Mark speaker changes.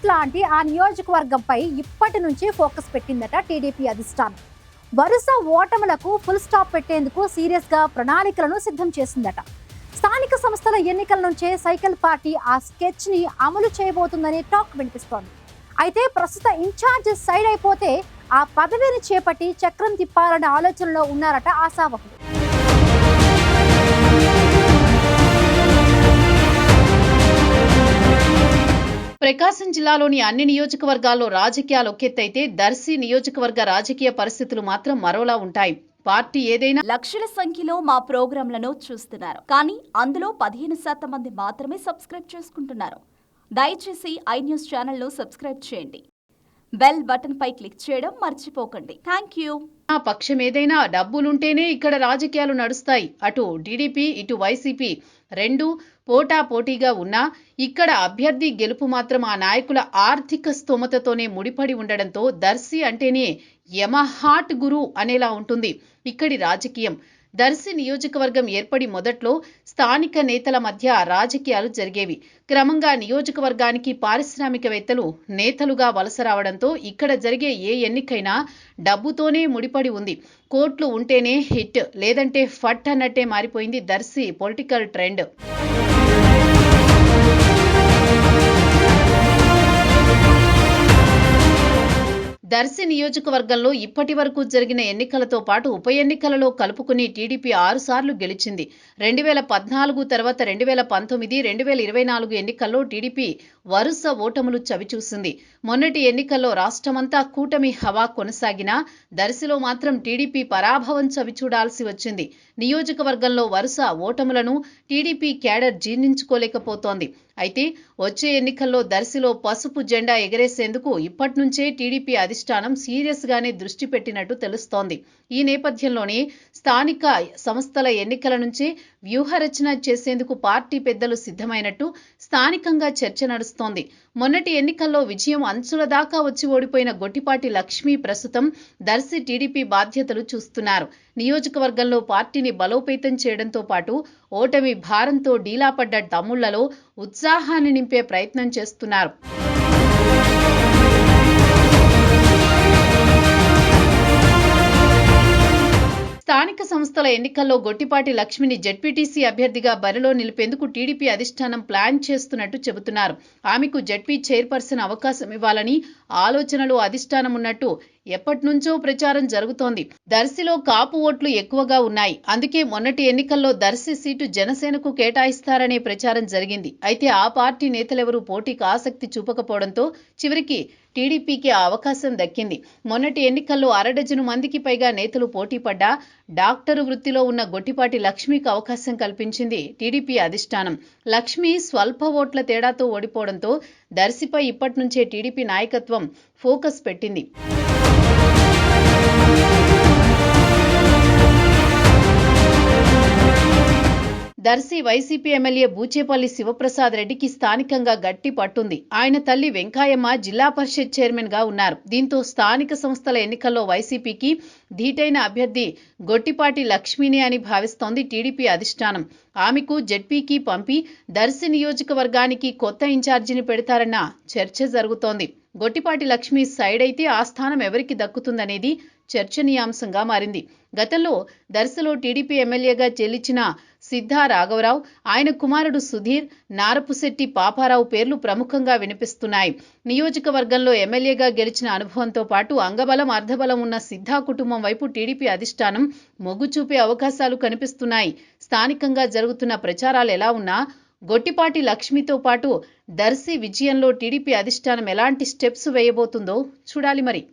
Speaker 1: Bullet లాంటి ఆ నియోజకవర్గంపై ఇప్పటి నుంచి ఫోకస్ పెట్టిందట టీడీపీ అధిష్టానం. వరుస ఓటములకు ఫుల్ స్టాప్ పెట్టేందుకు సీరియస్గా ప్రణాళికలను సిద్ధం చేసిందట. స్థానిక సంస్థల ఎన్నికల నుంచే సైకిల్ పార్టీ ఆ స్కెచ్ ని అమలు చేయబోతుందనే టాక్ వినిపిస్తోంది. అయితే ప్రస్తుత ఇన్ఛార్జ్ సైడ్ అయిపోతే ఆ పదవిని చేపట్టి చక్రం తిప్పాలన్న ఆలోచనలో ఉన్నారట ఆశావహులు.
Speaker 2: ప్రకాశం జిల్లాలోని అన్ని నియోజకవర్గాల్లో రాజకీయాలు ఒకెత్తైతే దర్శి నియోజకవర్గ రాజకీయ పరిస్థితులు మాత్రం మరోలా ఉంటాయి. పార్టీ ఏదైనా
Speaker 3: లక్షల సంఖ్యలో మా ప్రోగ్రాంలను చూస్తున్నారు, కానీ అందులో 15% మంది మాత్రమే సబ్స్క్రైబ్ చేసుకుంటున్నారు. దయచేసి ఐ న్యూస్ ఛానల్ను సబ్స్క్రైబ్ చేయండి. బెల్ బటన్ పై క్లిక్ చేయడం మర్చిపోకండి. Thank you.
Speaker 2: పక్షం ఏదైనా డబ్బులుంటేనే ఇక్కడ రాజకీయాలు నడుస్తాయి. అటు టీడీపీ ఇటు వైసీపీ రెండు పోటాపోటీగా ఉన్నా ఇక్కడ అభ్యర్థి గెలుపు మాత్రం ఆ నాయకుల ఆర్థిక స్తోమతతోనే ముడిపడి ఉండడంతో దర్శి అంటేనే యమహాట్ గురు అనేలా ఉంటుంది ఇక్కడి రాజకీయం. దర్శి నియోజకవర్గం ఏర్పడి మొదట్లో స్థానిక నేతల మధ్య రాజకీయాలు జరిగేవి. క్రమంగా నియోజకవర్గానికి పారిశ్రామికవేత్తలు నేతలుగా వలస రావడంతో ఇక్కడ జరిగే ఏ ఎన్నికైనా డబ్బుతోనే ముడిపడి ఉంది. కోట్లు ఉంటేనే హిట్, లేదంటే ఫట్ అన్నట్టే మారిపోయింది దర్శి పొలిటికల్ ట్రెండ్. దర్శి నియోజకవర్గంలో ఇప్పటి వరకు జరిగిన ఎన్నికలతో పాటు ఉప ఎన్నికలలో కలుపుకుని టీడీపీ 6 సార్లు గెలిచింది. 2014 తర్వాత 2019, 2024 ఎన్నికల్లో టీడీపీ వరుస ఓటములు చవిచూసింది. మొన్నటి ఎన్నికల్లో రాష్ట్రమంతా కూటమి హవా కొనసాగినా దర్శిలో మాత్రం టీడీపీ పరాభవం చవిచూడాల్సి వచ్చింది. నియోజకవర్గంలో వరుస ఓటములను టీడీపీ క్యాడర్ జీర్ణించుకోలేకపోతోంది. అయితే వచ్చే ఎన్నికల్లో దర్శిలో పసుపు జెండా ఎగరేసేందుకు ఇప్పటి నుంచే టీడీపీ అధిష్టానం సీరియస్ గానే దృష్టి పెట్టినట్టు తెలుస్తోంది. ఈ నేపథ్యంలోనే స్థానిక సంస్థల ఎన్నికల నుంచే వ్యూహరచన చేసేందుకు పార్టీ పెద్దలు సిద్ధమైనట్టు స్థానికంగా చర్చ నడుస్తోంది. మొన్నటి ఎన్నికల్లో విజయం అంచుల దాకా వచ్చి ఓడిపోయిన గొట్టిపాటి లక్ష్మి ప్రస్తుతం దర్శి టీడీపీ బాధ్యతలు చూస్తున్నారు. నియోజకవర్గంలో పార్టీని బలోపేతం చేయడంతో పాటు ఓటమి భారంతో డీలాపడ్డ తమ్ముళ్లలో ఉత్సాహాన్ని నింపే ప్రయత్నం చేస్తున్నారు. స్థానిక సంస్థల ఎన్నికల్లో గొట్టిపాటి లక్ష్మిని జెడ్పీటీసీ అభ్యర్థిగా బరిలో నిలిపేందుకు టీడీపీ అధిష్టానం ప్లాన్ చేస్తున్నట్టు చెబుతున్నారు. ఆమెకు జెడ్పీ చైర్పర్సన్ అవకాశం ఇవ్వాలని ఆలోచనలు అధిష్టానం ఉన్నట్టు ఎప్పటినుంచో ప్రచారం జరుగుతోంది. దర్శిలో కాపు ఓట్లు ఎక్కువగా ఉన్నాయి. అందుకే మొన్నటి ఎన్నికల్లో దర్శి సీటు జనసేనకు కేటాయిస్తారనే ప్రచారం జరిగింది. అయితే ఆ పార్టీ నేతలెవరూ పోటీకి ఆసక్తి చూపకపోవడంతో చివరికి టీడీపీకి ఆ అవకాశం దక్కింది. మొన్నటి ఎన్నికల్లో 1/2 డజను మందికి పైగా నేతలు పోటీ పడ్డా డాక్టరు వృత్తిలో ఉన్న గొట్టిపాటి లక్ష్మికి అవకాశం కల్పించింది టీడీపీ అధిష్టానం. లక్ష్మి స్వల్ప ఓట్ల తేడాతో ఓడిపోవడంతో దర్శిపై ఇప్పటి నుంచే టీడీపీ నాయకత్వం ఫోకస్ పెట్టింది. దర్శి వైసీపీ ఎమ్మెల్యే బూచేపల్లి శివప్రసాద్ రెడ్డికి స్థానికంగా గట్టి పట్టుంది. ఆయన తల్లి వెంకాయమ్మ జిల్లా పరిషత్ చైర్మన్ గా ఉన్నారు. దీంతో స్థానిక సంస్థల ఎన్నికల్లో వైసీపీకి ధీటైన అభ్యర్థి గొట్టిపాటి లక్ష్మినే అని భావిస్తోంది టీడీపీ అధిష్టానం. ఆమెకు జెడ్పీకి పంపి దర్శి నియోజకవర్గానికి కొత్త ఇన్ఛార్జిని పెడతారన్న చర్చ జరుగుతోంది. గొట్టిపాటి లక్ష్మి సైడ్ అయితే ఆ స్థానం ఎవరికి దక్కుతుందనేది చర్చనీయాంశంగా మారింది. గతంలో దర్శిలో టీడీపీ ఎమ్మెల్యేగా చెల్లించిన సిద్ధా రాఘవరావు, ఆయన కుమారుడు సుధీర్, నారపుశెట్టి పాపారావు పేర్లు ప్రముఖంగా వినిపిస్తున్నాయి. నియోజకవర్గంలో ఎమ్మెల్యేగా గెలిచిన అనుభవంతో పాటు అంగబలం అర్ధబలం ఉన్న సిద్ధా కుటుంబం వైపు టీడీపీ అధిష్టానం మొగ్గు చూపే అవకాశాలు కనిపిస్తున్నాయి. స్థానికంగా జరుగుతున్న ప్రచారాలు ఎలా ఉన్నా గొట్టిపాటి లక్ష్మితో పాటు దర్శి విజయంలో టీడీపీ అధిష్టానం ఎలాంటి స్టెప్స్ వేయబోతుందో చూడాలి మరి.